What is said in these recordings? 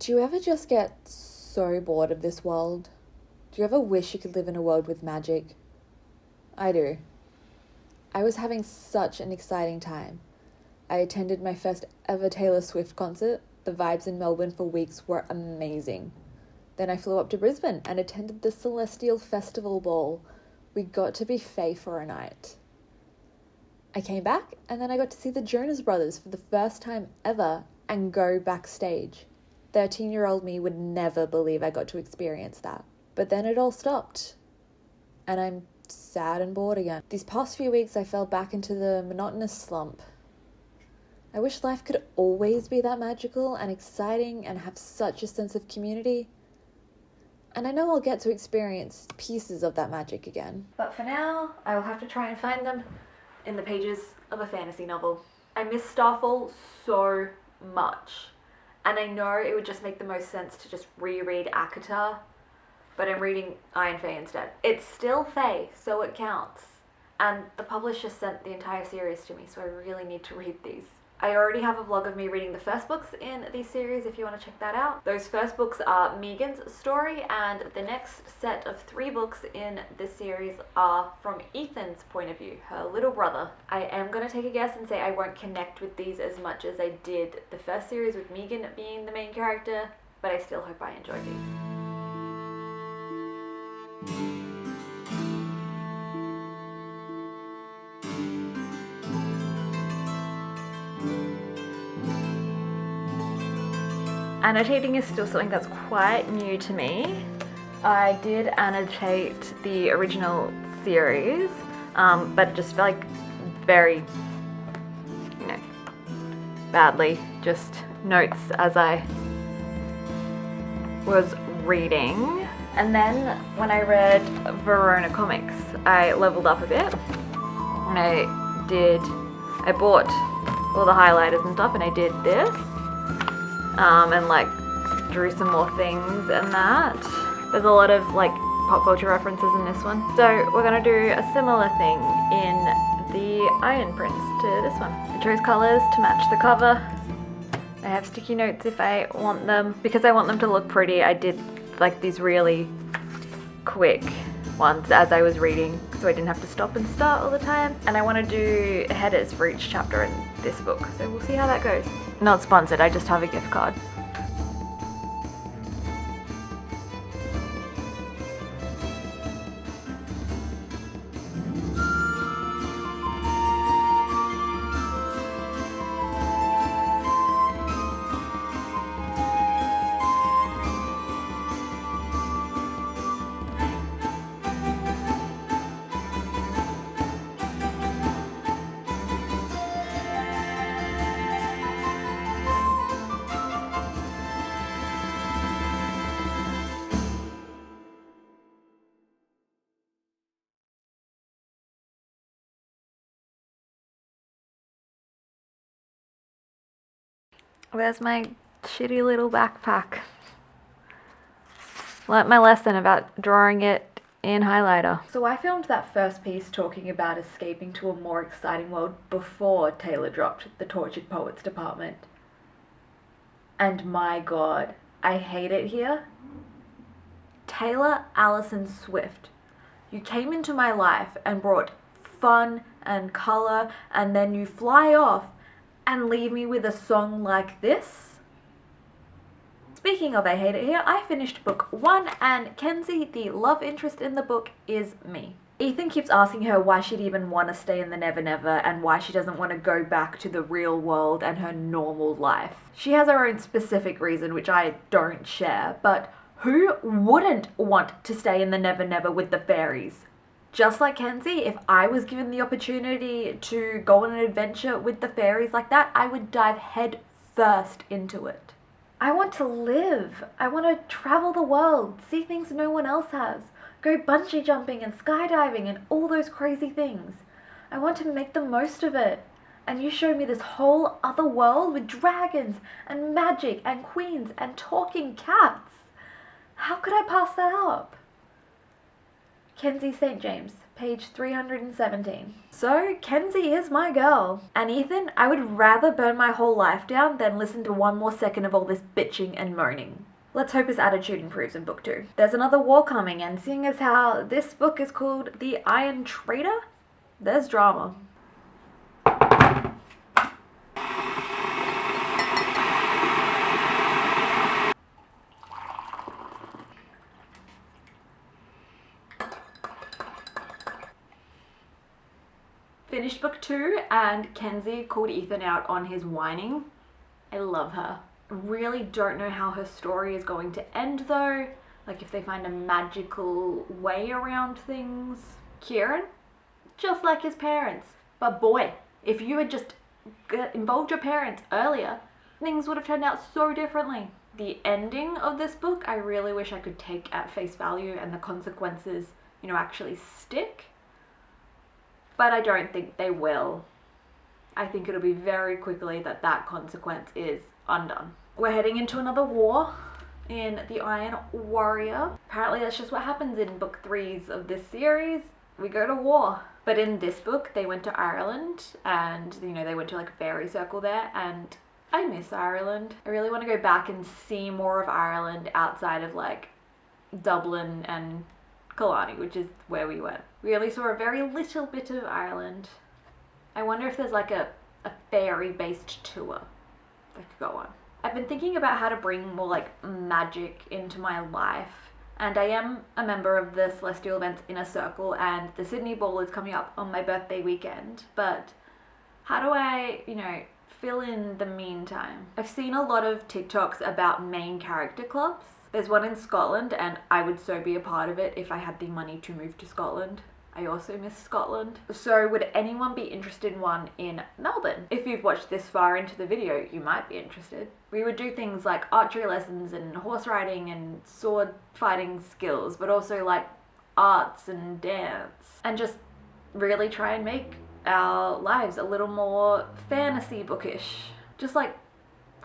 Do you ever just get so bored of this world? Do you ever wish you could live in a world with magic? I do. I was having such an exciting time. I attended my first ever Taylor Swift concert. The vibes in Melbourne for weeks were amazing. Then I flew up to Brisbane and attended the Celestial Festival Ball. We got to be Fey for a night. I came back and then I got to see the Jonas Brothers for the first time ever and go backstage. 13-year-old me would never believe I got to experience that. But then it all stopped. And I'm sad and bored again. These past few weeks I fell back into the monotonous slump. I wish life could always be that magical and exciting and have such a sense of community. And I know I'll get to experience pieces of that magic again. But for now, I will have to try and find them in the pages of a fantasy novel. I miss Starfall so much. And I know it would just make the most sense to just reread Akatar, but I'm reading Iron Fey instead. It's still Fey, so it counts. And the publisher sent the entire series to me, so I really need to read these. I already have a vlog of me reading the first books in these series if you want to check that out. Those first books are Megan's story, and the next set of 3 books in this series are from Ethan's point of view, her little brother. I am going to take a guess and say I won't connect with these as much as I did the first series with Megan being the main character, but I still hope I enjoy these. Annotating is still something that's quite new to me. I did annotate the original series, but it just felt like very, badly, just notes as I was reading. And then when I read Verona comics, I leveled up a bit. And I bought all the highlighters and stuff, and I did this. And like drew some more things and that. There's a lot of like pop culture references in this one. So we're gonna do a similar thing in the Iron prints to this one. I chose colours to match the cover. I have sticky notes if I want them. Because I want them to look pretty, I did like these really quick ones as I was reading, so I didn't have to stop and start all the time. And I want to do headers for each chapter in this book, so we'll see how that goes. Not sponsored, I just have a gift card. Where's my shitty little backpack? Learnt my lesson about drawing it in highlighter. So I filmed that first piece talking about escaping to a more exciting world before Taylor dropped the Tortured Poets department. And my god, I hate it here. Taylor Allison Swift, you came into my life and brought fun and colour, and then you fly off and leave me with a song like this? Speaking of I hate it here, I finished book 1 and Kenzie, the love interest in the book, is me. Ethan keeps asking her why she'd even want to stay in the Never Never and why she doesn't want to go back to the real world and her normal life. She has her own specific reason, which I don't share, but who wouldn't want to stay in the Never Never with the fairies? Just like Kenzie, if I was given the opportunity to go on an adventure with the fairies like that, I would dive head first into it. I want to live. I want to travel the world, see things no one else has, go bungee jumping and skydiving and all those crazy things. I want to make the most of it. And you showed me this whole other world with dragons and magic and queens and talking cats. How could I pass that up? Kenzie St. James, Page 317. So, Kenzie is my girl. And Ethan, I would rather burn my whole life down than listen to one more second of all this bitching and moaning. Let's hope his attitude improves in book 2. There's another war coming, and seeing as how this book is called The Iron Traitor, there's drama. Finished book 2, and Kenzie called Ethan out on his whining. I love her. I really don't know how her story is going to end though. Like if they find a magical way around things. Kieran, just like his parents. But boy, if you had just involved your parents earlier, things would have turned out so differently. The ending of this book, I really wish I could take at face value and the consequences, you know, actually stick. But I don't think they will. I think it'll be very quickly that that consequence is undone. We're heading into another war in the Iron Warrior. Apparently that's just what happens in book 3s of this series. We go to war. But in this book, they went to Ireland and, you know, they went to like a fairy circle there, and I miss Ireland. I really want to go back and see more of Ireland outside of like Dublin and Killarney, which is where we went. We only saw a very little bit of Ireland. I wonder if there's like a fairy-based tour I could go on. I've been thinking about how to bring more like magic into my life, and I am a member of the Celestial Events Inner Circle, and the Sydney Ball is coming up on my birthday weekend, but how do I, you know, fill in the meantime? I've seen a lot of TikToks about main character clubs. There's one in Scotland, and I would so be a part of it if I had the money to move to Scotland. I also miss Scotland. So would anyone be interested in one in Melbourne? If you've watched this far into the video, you might be interested. We would do things like archery lessons and horse riding and sword fighting skills, but also like arts and dance, and just really try and make our lives a little more fantasy bookish. Just like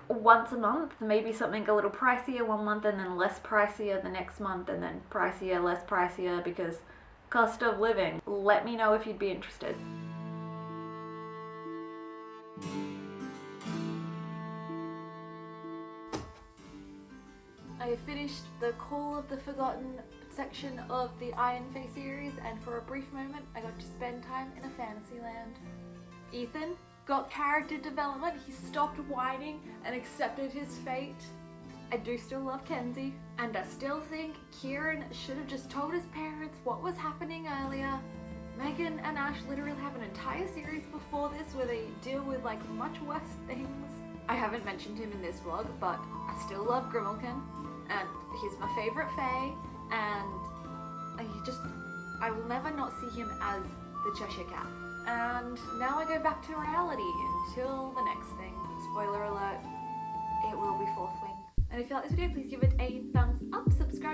once a month, maybe something a little pricier one month and then less pricier the next month and then pricier, less pricier, because cost of living. Let me know if you'd be interested. I have finished the Call of the Forgotten section of the Iron Fey series, and for a brief moment I got to spend time in a fantasy land. Ethan got character development, he stopped whining and accepted his fate. I do still love Kenzie, and I still think Kieran should have just told his parents what was happening earlier. Megan and Ash literally have an entire series before this where they deal with like much worse things. I haven't mentioned him in this vlog, but I still love Grimalkin, and he's my favourite Fae, and I will never not see him as the Cheshire Cat. And now I go back to reality until the next thing. Spoiler alert, it will be Fourth Wing. And if you like this video, please give it a thumbs up, subscribe